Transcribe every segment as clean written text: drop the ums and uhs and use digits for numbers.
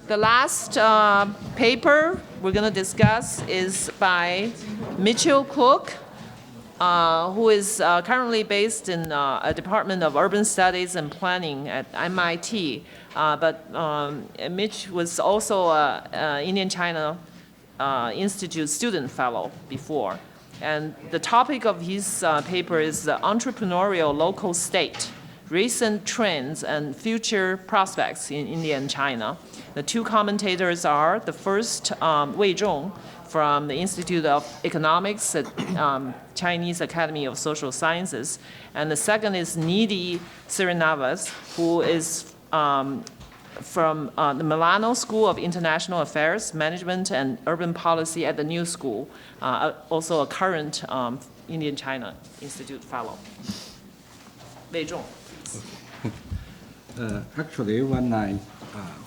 The last paper we're going to discuss is by Mitchell Cook, who is currently based in a Department of Urban Studies and Planning at MIT. But Mitch was also an Indian-China Institute student fellow before. And the topic of his paper is the entrepreneurial local state, recent trends and future prospects in India and China. The two commentators are the first, Wei Zhong from the Institute of Economics at Chinese Academy of Social Sciences, and the second is Nidhi Srinivas, who is from the Milano School of International Affairs, Management and Urban Policy at the New School, also a current Indian-China Institute fellow. Wei Zhong. Actually, when I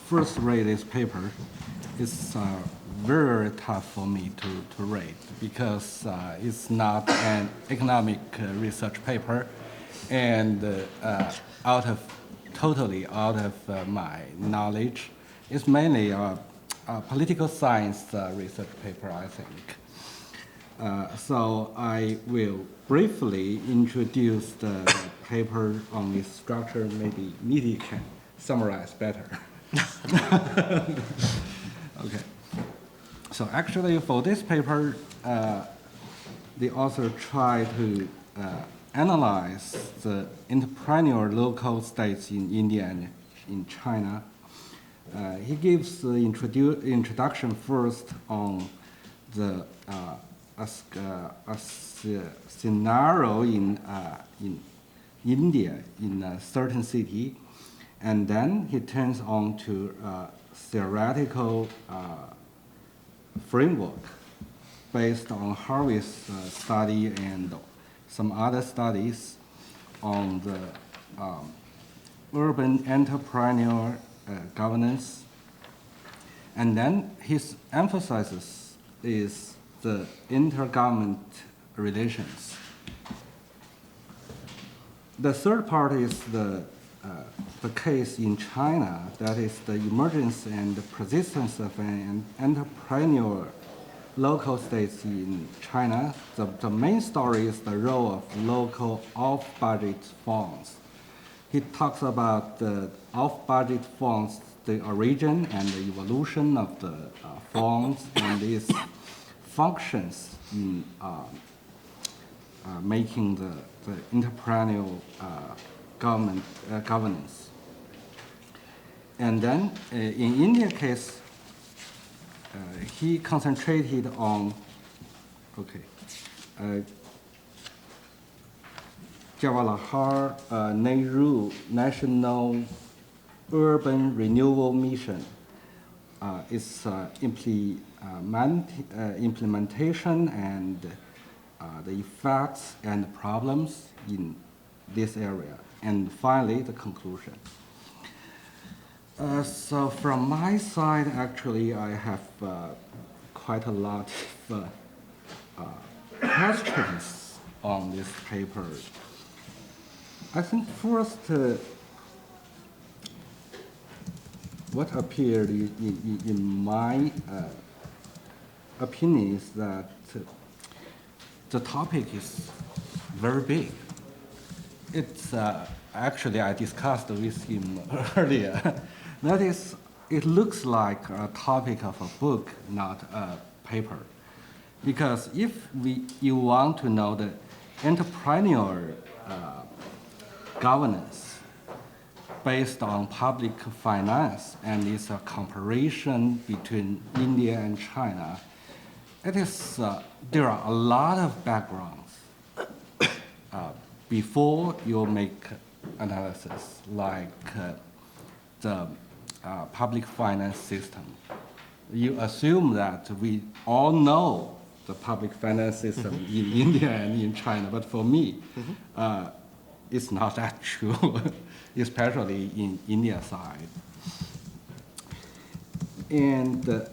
first read this paper, it's very tough for me to read because it's not an economic research paper, and totally out of my knowledge. It's mainly a political science research paper, I think. So I will briefly introduce the paper on its structure. Maybe Nidhi can summarize better. Okay. So actually, for this paper, the author tried to analyze the entrepreneurial local states in India and in China. He gives the introduction first on the a scenario in India in a certain city, and then he turns on to theoretical framework based on Harvey's study and some other studies on the urban entrepreneurial governance. And then his emphasis is the intergovernment relations. The third part is the case in China, that is the emergence and the persistence of an entrepreneurial local states in China. The main story is the role of local off-budget funds. He talks about the off-budget funds, the origin and the evolution of the funds and its functions in making the entrepreneurial governance. And then in India case, he concentrated on, Jawaharlal Nehru National Urban Renewal Mission. Its implementation and the effects and problems in this area. And finally, the conclusion. So from my side, actually, I have quite a lot of questions on this paper. I think first, what appeared in my opinion is that the topic is very big. It's actually, I discussed with him earlier. That is, it looks like a topic of a book, not a paper. Because if you want to know the entrepreneurial governance based on public finance, and it's a comparison between India and China, it is, there are a lot of backgrounds before you make analysis, like the public finance system. You assume that we all know the public finance system in India and in China, but for me, it's not that true, especially in India side. And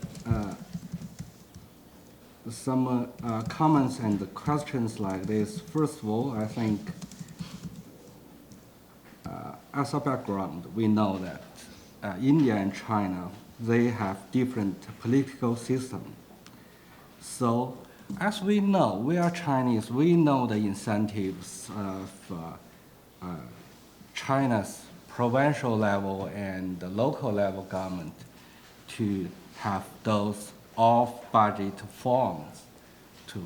some comments and questions like this. First of all, I think as a background, we know that India and China they have different political system. So, as we know, we are Chinese, we know the incentives of China's provincial level and the local level government to have those off-budget funds to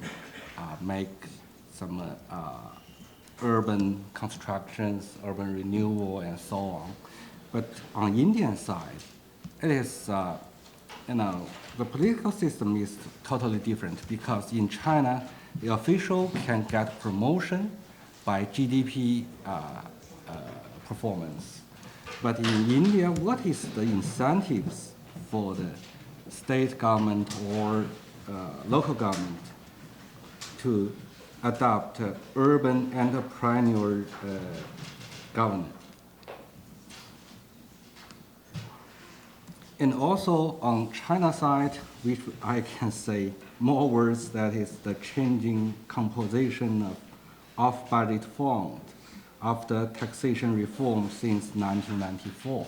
make some urban constructions, urban renewal, and so on. But on Indian side, it is, the political system is totally different because in China, the official can get promotion by GDP performance. But in India, what is the incentives for the state government or local government to adopt urban entrepreneurial governance? And also on China side, which I can say more words, that is the changing composition of off-budget fund after taxation reform since 1994.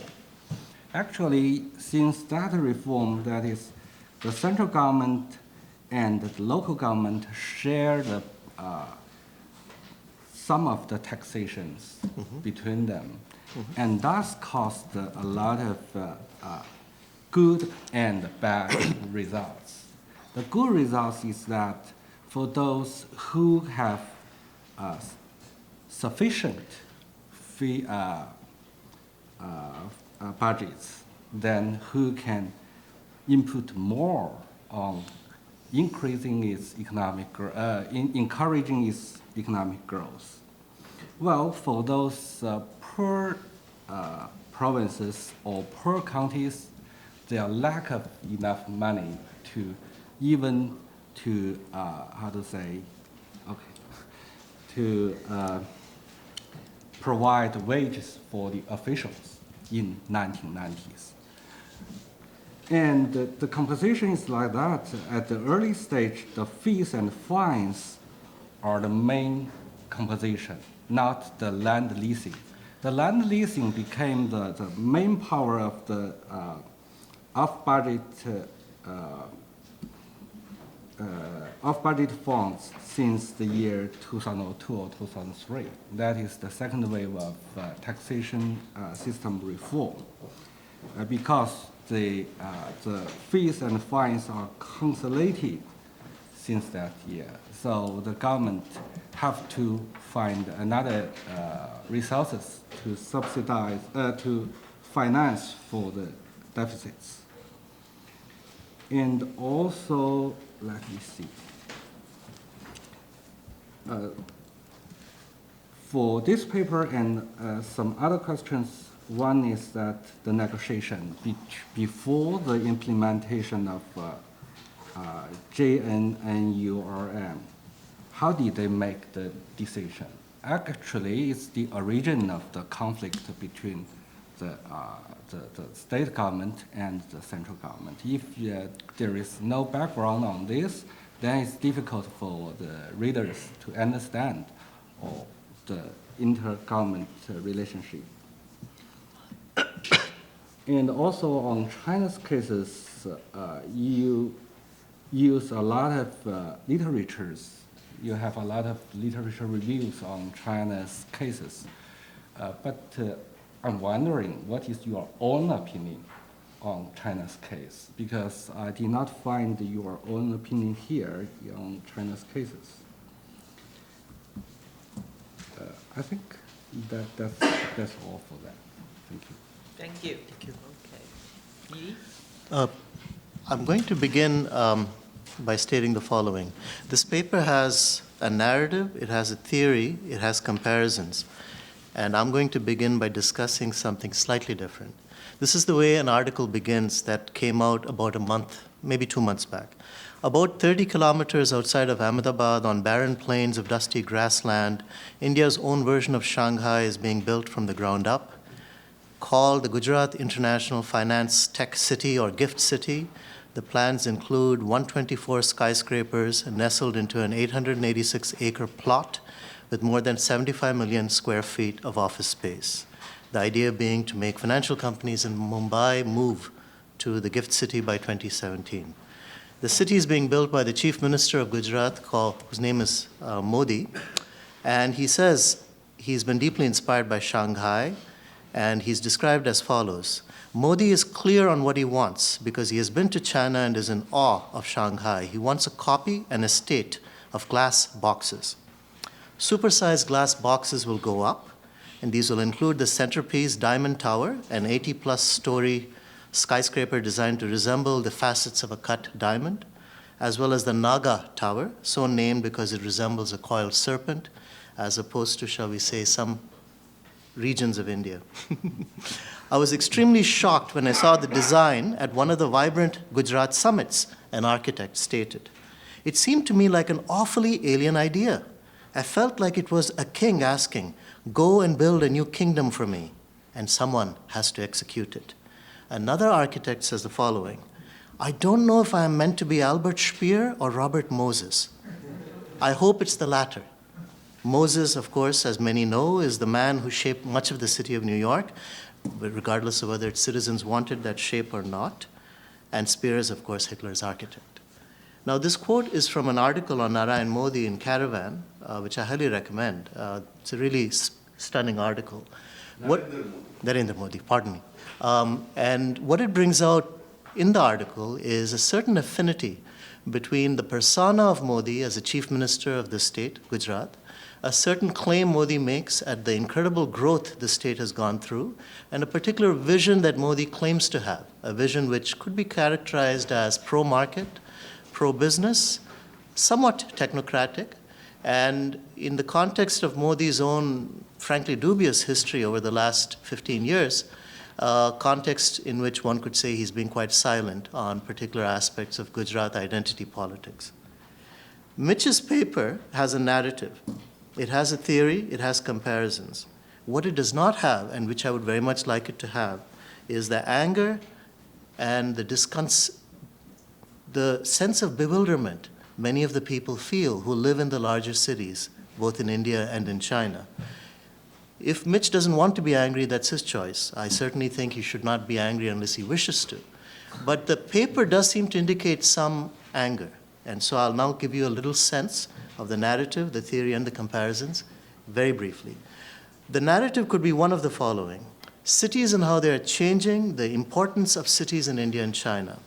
Actually, since that reform, that is the central government and the local government share the some of the taxations between them, and thus caused a lot of good and bad results. The good results is that for those who have sufficient budgets, then who can input more on increasing its economic, encouraging its economic growth. Well, for those poor provinces or poor counties, their lack of enough money to even to provide wages for the officials in 1990s. And the composition is like that. At the early stage, the fees and fines are the main composition, not the land leasing. The land leasing became the main power of the off-budget funds since the year 2002 or 2003. That is the second wave of taxation system reform, because the fees and fines are consolidated since that year. So the government have to find another resources to subsidize, to finance for the deficits. And also, let me see. For this paper and some other questions, one is that the negotiation before the implementation of JNNURM, how did they make the decision? Actually, it's the origin of the conflict between the state government and the central government. If there is no background on this, then it's difficult for the readers to understand the inter-government relationship. And also on China's cases, you use a lot of literatures. You have a lot of literature reviews on China's cases. But I'm wondering, what is your own opinion on China's case? Because I did not find your own opinion here on China's cases. I think that's all for that. Thank you. Thank you. Thank you. Okay. Nidhi? I'm going to begin by stating the following. This paper has a narrative, it has a theory, it has comparisons. And I'm going to begin by discussing something slightly different. This is the way an article begins that came out about a month, maybe 2 months back. About 30 kilometers outside of Ahmedabad, on barren plains of dusty grassland, India's own version of Shanghai is being built from the ground up. Called the Gujarat International Finance Tech City or Gift City, the plans include 124 skyscrapers nestled into an 886-acre plot with more than 75 million square feet of office space. The idea being to make financial companies in Mumbai move to the gift city by 2017. The city is being built by the Chief Minister of Gujarat, whose name is Modi, and he says he's been deeply inspired by Shanghai, and he's described as follows. Modi is clear on what he wants because he has been to China and is in awe of Shanghai. He wants a copy and estate of glass boxes. Supersized glass boxes will go up, and these will include the centerpiece Diamond Tower, an 80-plus story skyscraper designed to resemble the facets of a cut diamond, as well as the Naga Tower, so named because it resembles a coiled serpent, as opposed to, shall we say, some regions of India. I was extremely shocked when I saw the design at one of the vibrant Gujarat summits, an architect stated. It seemed to me like an awfully alien idea. I felt like it was a king asking, "Go and build a new kingdom for me," and someone has to execute it. Another architect says the following, "I don't know if I am meant to be Albert Speer or Robert Moses. I hope it's the latter." Moses, of course, as many know, is the man who shaped much of the city of New York, regardless of whether its citizens wanted that shape or not. And Speer is, of course, Hitler's architect. Now, this quote is from an article on Narayan Modi in Caravan, which I highly recommend. It's a really stunning article. Narendra Modi, pardon me. And what it brings out in the article is a certain affinity between the persona of Modi as a chief minister of the state, Gujarat, a certain claim Modi makes at the incredible growth the state has gone through, and a particular vision that Modi claims to have, a vision which could be characterized as pro-market, pro-business, somewhat technocratic, and in the context of Modi's own, frankly, dubious history over the last 15 years, context in which one could say he's been quite silent on particular aspects of Gujarat identity politics. Mitch's paper has a narrative. It has a theory, it has comparisons. What it does not have, and which I would very much like it to have, is the anger and the sense of bewilderment many of the people feel who live in the larger cities, both in India and in China. If Mitch doesn't want to be angry, that's his choice. I certainly think he should not be angry unless he wishes to. But the paper does seem to indicate some anger. And so I'll now give you a little sense of the narrative, the theory, and the comparisons, very briefly. The narrative could be one of the following. Cities and how they are changing, the importance of cities in India and China.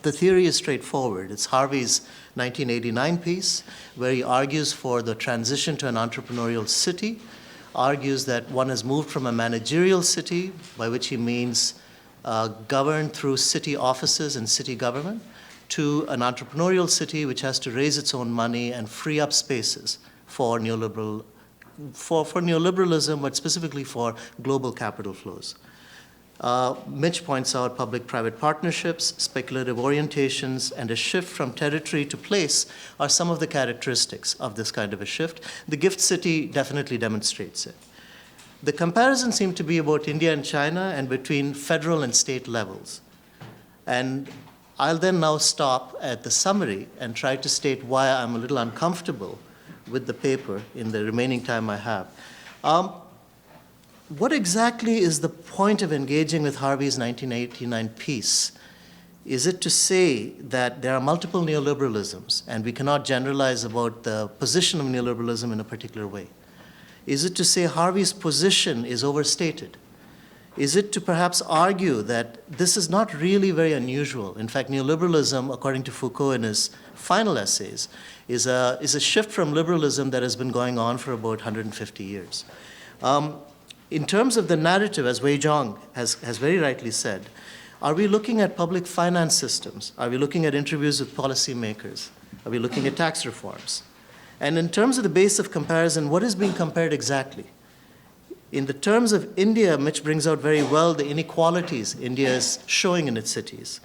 The theory is straightforward. It's Harvey's 1989 piece, where he argues for the transition to an entrepreneurial city, argues that one has moved from a managerial city, by which he means governed through city offices and city government, to an entrepreneurial city which has to raise its own money and free up spaces for neoliberalism, but specifically for global capital flows. Mitch points out public-private partnerships, speculative orientations, and a shift from territory to place are some of the characteristics of this kind of a shift. The gift city definitely demonstrates it. The comparisons seem to be about India and China and between federal and state levels. And I'll then now stop at the summary and try to state why I'm a little uncomfortable with the paper in the remaining time I have. What exactly is the point of engaging with Harvey's 1989 piece? Is it to say that there are multiple neoliberalisms and we cannot generalize about the position of neoliberalism in a particular way? Is it to say Harvey's position is overstated? Is it to perhaps argue that this is not really very unusual? In fact, neoliberalism, according to Foucault in his final essays, is a shift from liberalism that has been going on for about 150 years. In terms of the narrative, as Zhong has very rightly said, are we looking at public finance systems? Are we looking at interviews with policymakers? Are we looking at tax reforms? And in terms of the base of comparison, what is being compared exactly? In the terms of India, Mitch brings out very well the inequalities India is showing in its cities.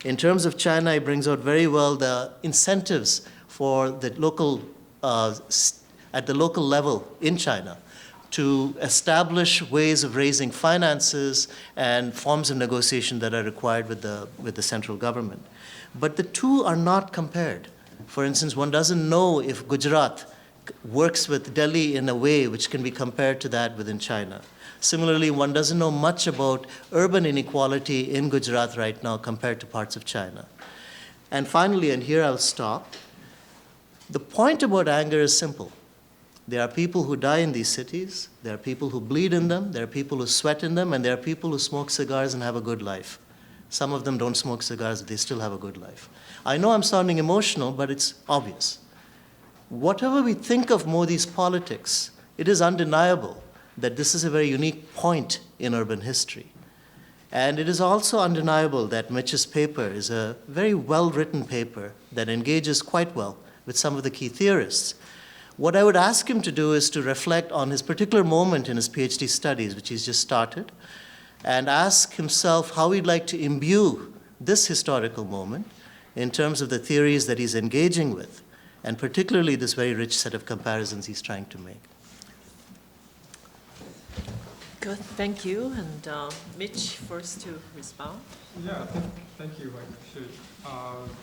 In terms of China, he brings out very well the incentives for the local, at the local level in China to establish ways of raising finances and forms of negotiation that are required with the central government. But the two are not compared. For instance, one doesn't know if Gujarat works with Delhi in a way which can be compared to that within China. Similarly, one doesn't know much about urban inequality in Gujarat right now compared to parts of China. And finally, and here I'll stop, the point about anger is simple. There are people who die in these cities, there are people who bleed in them, there are people who sweat in them, and there are people who smoke cigars and have a good life. Some of them don't smoke cigars, but they still have a good life. I know I'm sounding emotional, but it's obvious. Whatever we think of Modi's politics, it is undeniable that this is a very unique point in urban history. And it is also undeniable that Mitch's paper is a very well-written paper that engages quite well with some of the key theorists. What I would ask him to do is to reflect on his particular moment in his PhD studies, which he's just started, and ask himself how he'd like to imbue this historical moment in terms of the theories that he's engaging with, and particularly this very rich set of comparisons he's trying to make. Good, thank you. And Mitch, first to respond. Yeah, thank you. I appreciate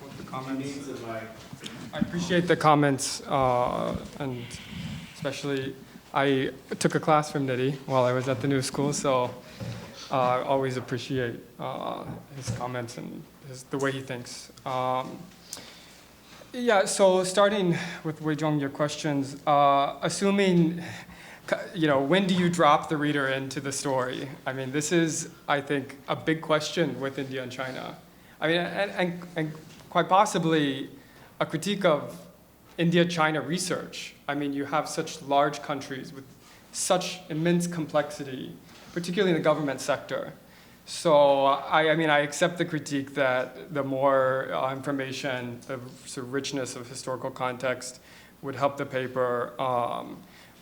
both the comments. I appreciate the comments, and especially I took a class from Nidhi while I was at the new school, so I always appreciate his comments and the way he thinks. Yeah, so starting with Wei Zhong, your questions, assuming, when do you drop the reader into the story? I mean, this is, I think, a big question with India and China. I mean, and quite possibly a critique of India-China research. I mean, you have such large countries with such immense complexity, particularly in the government sector. So, I mean, I accept the critique that the more information, the sort of richness of historical context would help the paper.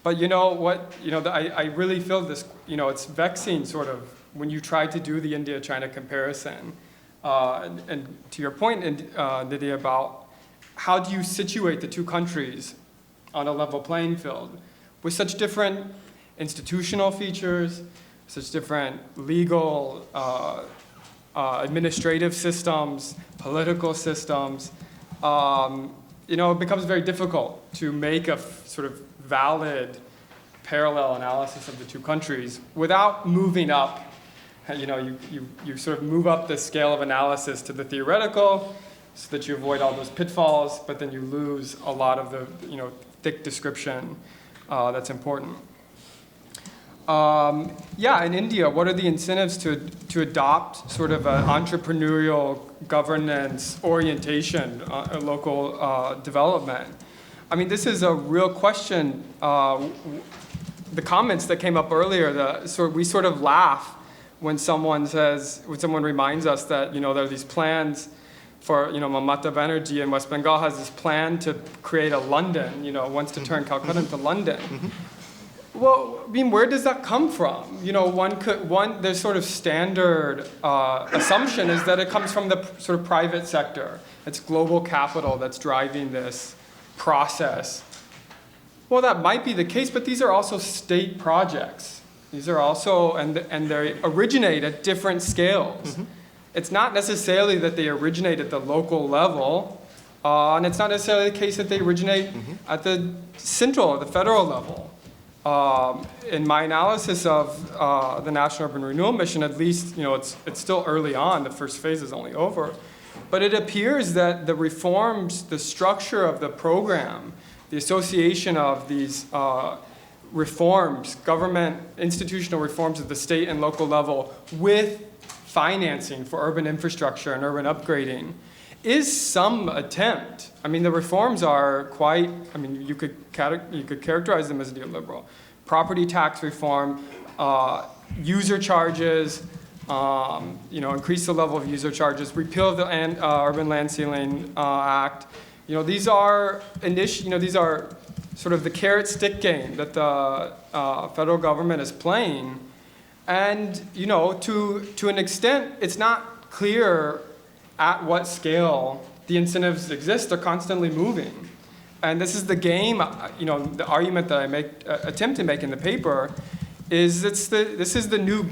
But you know what, I really feel this, it's vexing sort of when you try to do the India-China comparison. And to your point, Nidhi, about how do you situate the two countries on a level playing field with such different institutional features, such different legal, administrative systems, political systems. It becomes very difficult to make a sort of valid parallel analysis of the two countries without moving up. You sort of move up the scale of analysis to the theoretical so that you avoid all those pitfalls, but then you lose a lot of the thick description that's important. In India, what are the incentives to adopt sort of an entrepreneurial governance orientation, local development? I mean, this is a real question. The comments that came up earlier, we sort of laugh when someone reminds us that, there are these plans for, Mamata Banerjee in West Bengal has this plan to create a London, wants to turn Calcutta into London. Well, I mean, where does that come from? The sort of standard assumption is that it comes from the sort of private sector. It's global capital that's driving this process. Well, that might be the case, but these are also state projects. These are also, and they originate at different scales. Mm-hmm. It's not necessarily that they originate at the local level, and it's not necessarily the case that they originate at the central or the federal level. In my analysis of the National Urban Renewal Mission, at least, it's still early on. The first phase is only over. But it appears that the reforms, the structure of the program, the association of these reforms, government institutional reforms at the state and local level with financing for urban infrastructure and urban upgrading is some attempt. I mean, the reforms are quite, you could characterize them as neoliberal. Property tax reform, user charges, increase the level of user charges, repeal the Urban Land Ceiling Act. These are sort of the carrot stick game that the federal government is playing. And, to an extent, it's not clear at what scale the incentives exist. They're constantly moving. And this is the game, the argument that I attempt to make in the paper is this is the new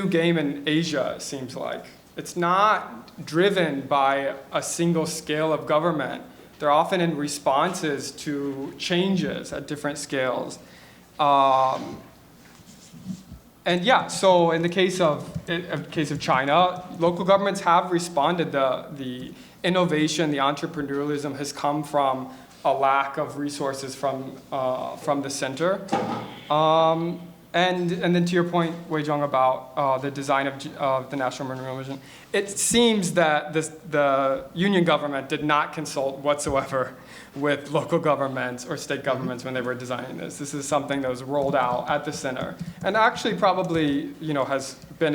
game in Asia, it seems like. It's not driven by a single scale of government, They're often in responses to changes at different scales. And yeah, so in the case of China, local governments have responded. The innovation, the entrepreneurialism has come from a lack of resources from the center. And then to your point, Wei Zhong, about the design of the National Renewal Mission, it seems that the union government did not consult whatsoever with local governments or state governments when they were designing this. This is something that was rolled out at the center, and actually probably has been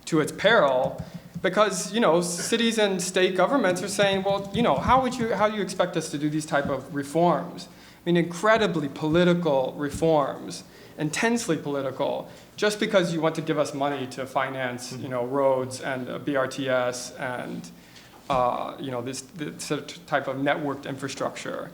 to its peril, because cities and state governments are saying, well, how do you expect us to do these type of reforms? I mean, incredibly political reforms, intensely political, just because you want to give us money to finance, roads and BRTS and this type of networked infrastructure.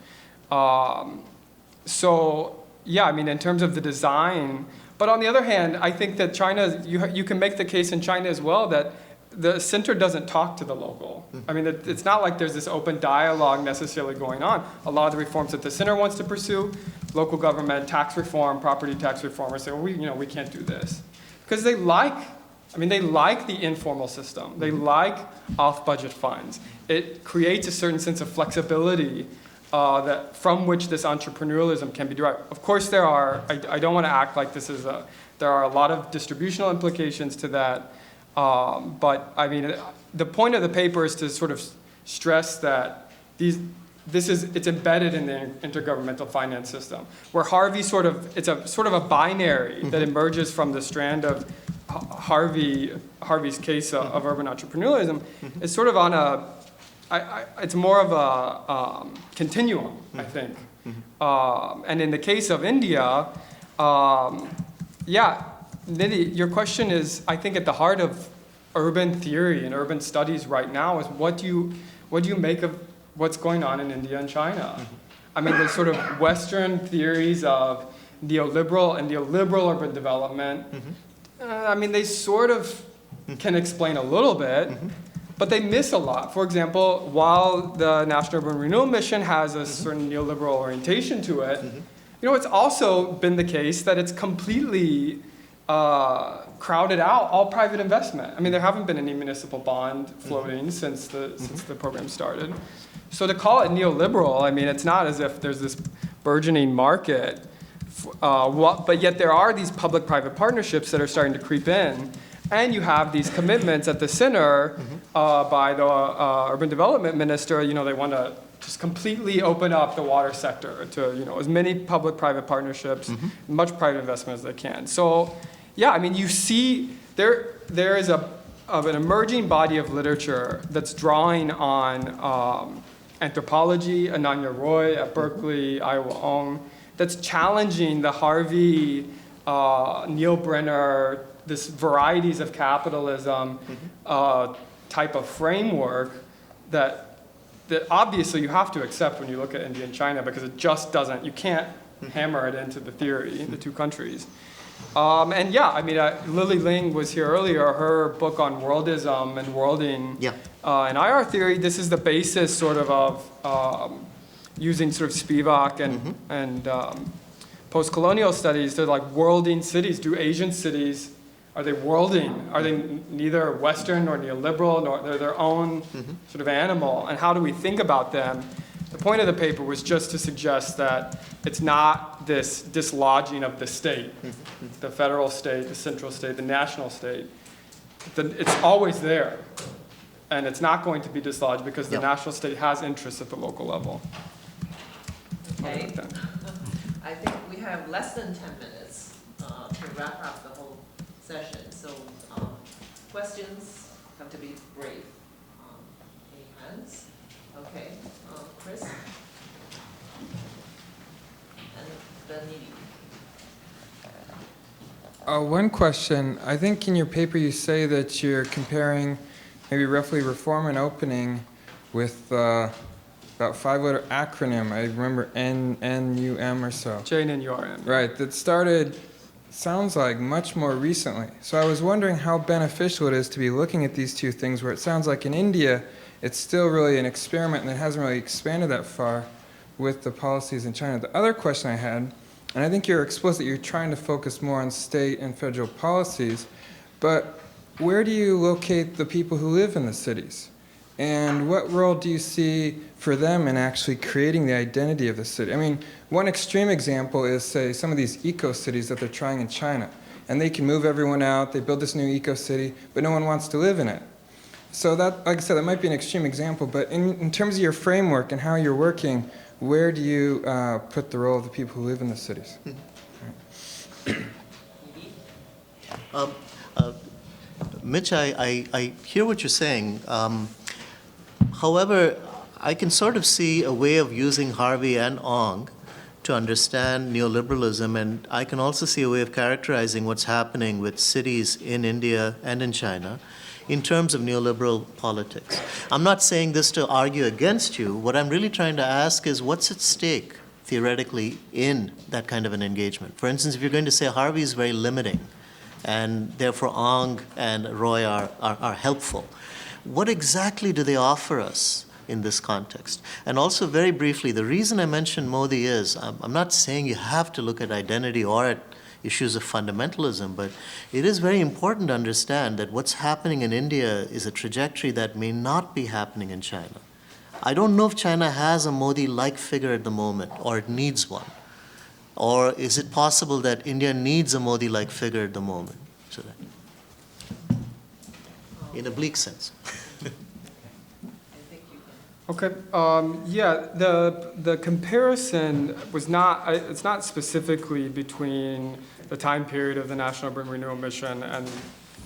So yeah, I mean, in terms of the design, but on the other hand, I think that China, you can make the case in China as well that the center doesn't talk to the local. I mean, it's not like there's this open dialogue necessarily going on. A lot of the reforms that the center wants to pursue, local government, tax reform, property tax reform, are saying, well, we can't do this. Because they like the informal system. They like off-budget funds. It creates a certain sense of flexibility that from which this entrepreneurialism can be derived. Of course, I don't want to act like there are a lot of distributional implications to that. But I mean, the point of the paper is to sort of stress that it's embedded in the intergovernmental finance system, where it's a sort of a binary that emerges from the strand of Harvey's case of urban entrepreneurialism. It's sort of on it's more of a continuum, I think. And in the case of India, yeah, Nidhi, your question is, I think, at the heart of urban theory and urban studies right now, is what do you make of what's going on in India and China? I mean, there's sort of Western theories of neoliberal and neoliberal urban development. I mean, they sort of can explain a little bit, but they miss a lot. For example, while the National Urban Renewal Mission has a certain neoliberal orientation to it, it's also been the case that it's completely crowded out all private investment. I mean, there haven't been any municipal bond floating since the program started. So to call it neoliberal, I mean, it's not as if there's this burgeoning market, but yet there are these public-private partnerships that are starting to creep in, and you have these commitments at the center by the urban development minister. They want to just completely open up the water sector to as many public-private partnerships, much private investment as they can. So yeah, I mean, you see there is an emerging body of literature that's drawing on anthropology, Ananya Roy at Berkeley, Iowa Ong, that's challenging the Harvey, Neil Brenner, this varieties of capitalism type of framework that obviously you have to accept when you look at India and China, because it just doesn't, you can't hammer it into the theory, the two countries. And yeah, I mean, Lily Ling was here earlier, her book on worldism and worlding and IR theory, this is the basis sort of using sort of Spivak and post-colonial studies. They're like worlding cities. Do Asian cities, are they worlding? Are they neither Western nor neoliberal, nor they're their own sort of animal? And how do we think about them? The point of the paper was just to suggest that it's not this dislodging of the state, the federal state, the central state, the national state. It's always there. And it's not going to be dislodged because the national state has interests at the local level. Okay. I think we have less than 10 minutes to wrap up the whole session. So questions have to be brief. Any hands? Okay. Chris? And then Nidhi. One question. I think in your paper you say that you're comparing maybe roughly reform and opening with about 5-letter acronym. I remember NUM or so. JNURM. Right. That started sounds like much more recently. So I was wondering how beneficial it is to be looking at these two things where it sounds like in India, it's still really an experiment and it hasn't really expanded that far with the policies in China. The other question I had, and I think you're explicit, you're trying to focus more on state and federal policies, but where do you locate the people who live in the cities? And what role do you see for them in actually creating the identity of the city? I mean, one extreme example is, say, some of these eco-cities that they're trying in China. And they can move everyone out, they build this new eco-city, but no one wants to live in it. So that, like I said, that might be an extreme example, but in terms of your framework and how you're working, where do you put the role of the people who live in the cities? Mitch, I hear what you're saying. However, I can sort of see a way of using Harvey and Ong to understand neoliberalism, and I can also see a way of characterizing what's happening with cities in India and in China in terms of neoliberal politics. I'm not saying this to argue against you. What I'm really trying to ask is what's at stake theoretically in that kind of an engagement. For instance, if you're going to say Harvey is very limiting, and therefore Ong and Roy are helpful, what exactly do they offer us in this context? And also, very briefly, the reason I mentioned Modi is, I'm not saying you have to look at identity or at issues of fundamentalism, but it is very important to understand that what's happening in India is a trajectory that may not be happening in China. I don't know if China has a Modi-like figure at the moment, or it needs one. Or is it possible that India needs a Modi-like figure at the moment? So that, in a bleak sense. Okay. Yeah. The comparison was not. It's not specifically between the time period of the National Urban Renewal Mission and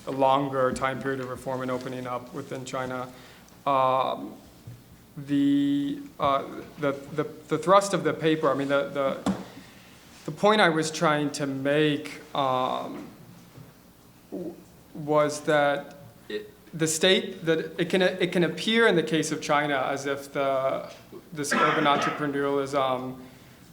a longer time period of reform and opening up within China. The thrust of the paper. I mean, the point I was trying to make was that the state, that it can appear in the case of China as if this urban entrepreneurialism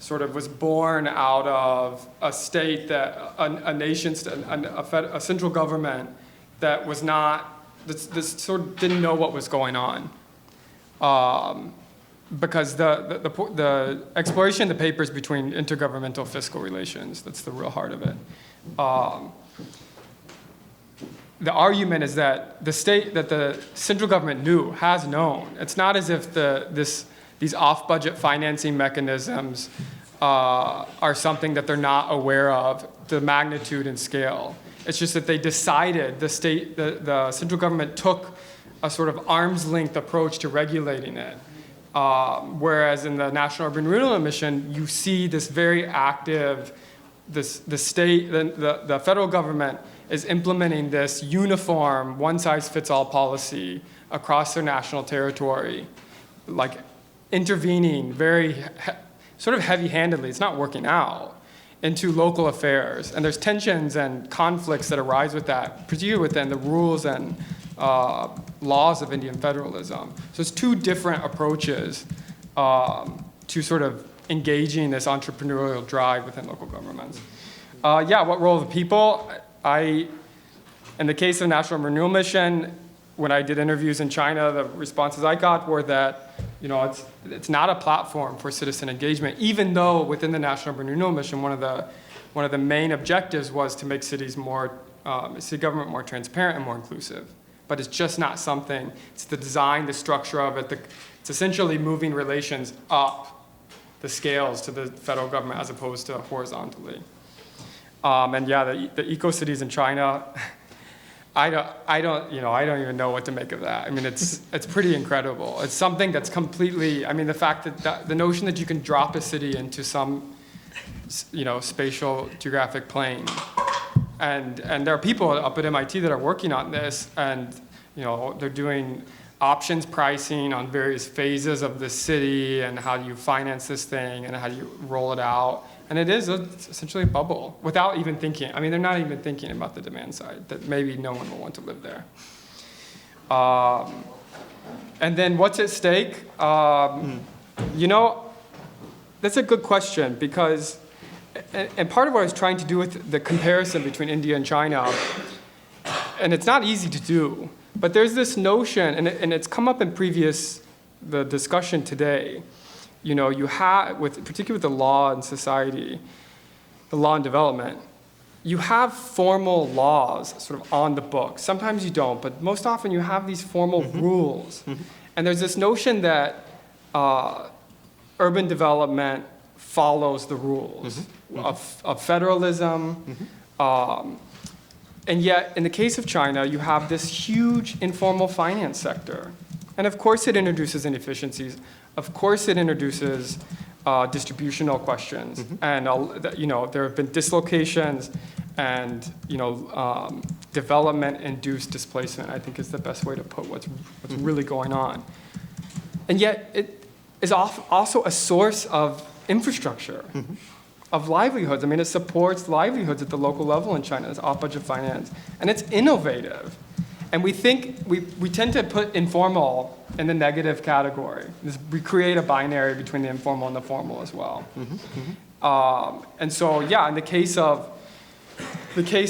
sort of was born out of a state that a nation, a central government that was not, this sort of didn't know what was going on. Because the exploration of the paper is between intergovernmental fiscal relations. That's the real heart of it. The argument is that the central government has known. It's not as if these off-budget financing mechanisms are something that they're not aware of, the magnitude and scale. It's just that they decided, the central government took a sort of arm's length approach to regulating it. Whereas in the National Urban Renewal Mission, you see this very active, the federal government is implementing this uniform, one-size-fits-all policy across their national territory, like intervening very sort of heavy-handedly, it's not working out, into local affairs. And there's tensions and conflicts that arise with that, particularly within the rules and laws of Indian federalism. So it's two different approaches to sort of engaging this entrepreneurial drive within local governments. Yeah, what role of the people? In the case of National Renewal Mission, when I did interviews in China, the responses I got were that, it's not a platform for citizen engagement, even though within the National Renewal Mission, one of the main objectives was to make city government more transparent and more inclusive. But it's just not something, it's the design, the structure of it, it's essentially moving relations up the scales to the federal government as opposed to horizontally. And yeah, the eco-cities in China, I don't even know what to make of that. I mean, it's pretty incredible. It's something that's completely, I mean, the fact that the notion that you can drop a city into some, spatial geographic plane, and there are people up at MIT that are working on this, and they're doing options pricing on various phases of the city and how do you finance this thing and how do you roll it out. And it's essentially a bubble without even thinking. I mean, they're not even thinking about the demand side, that maybe no one will want to live there. And then what's at stake? That's a good question because and part of what I was trying to do with the comparison between India and China, and it's not easy to do, but there's this notion, and it's come up in the discussion today, you know, you have, particularly with the law and society, the law and development, you have formal laws sort of on the books. Sometimes you don't, but most often you have these formal rules. And there's this notion that urban development follows the rules of federalism. And yet, in the case of China, you have this huge informal finance sector. And of course it introduces inefficiencies. Of course it introduces distributional questions. And you know, there have been dislocations and, you know, development-induced displacement, I think is the best way to put what's really going on. And yet it is also a source of infrastructure, of livelihoods. I mean, it supports livelihoods at the local level in China, it's off-budget finance. And it's innovative. And we think, we tend to put informal in the negative category. We create a binary between the informal and the formal as well. And so, yeah, in the case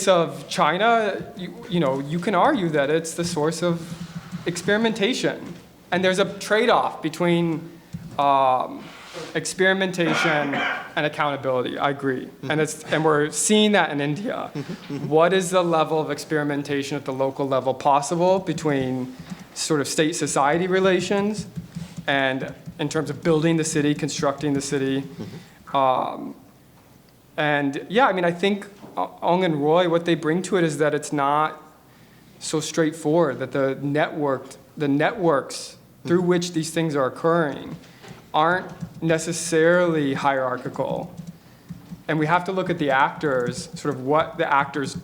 of China, you know, you can argue that it's the source of experimentation. And there's a trade-off between experimentation and accountability. I agree. And we're seeing that in India. What is the level of experimentation at the local level possible between sort of state-society relations and in terms of building the city, constructing the city? And yeah, I mean, I think Ong and Roy, what they bring to it is that it's not so straightforward, that the networks through which these things are occurring aren't necessarily hierarchical. And we have to look at the actors, sort of what the actors,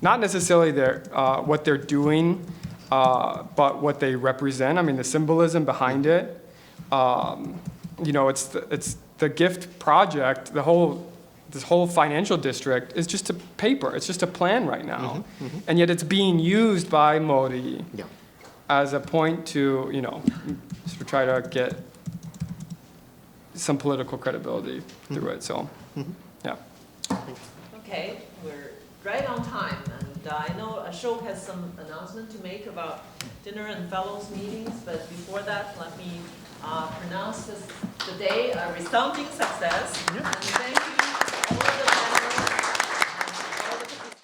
not necessarily what they're doing, but what they represent. I mean, the symbolism behind it. You know, it's the GIFT project, this whole financial district is just a paper. It's just a plan right now. And yet it's being used by Modi as a point to, you know, sort of try to get some political credibility through it. So, yeah. Okay, we're right on time, and I know Ashok has some announcement to make about dinner and fellows meetings, but before that, let me pronounce the day a resounding success. And thank you all of the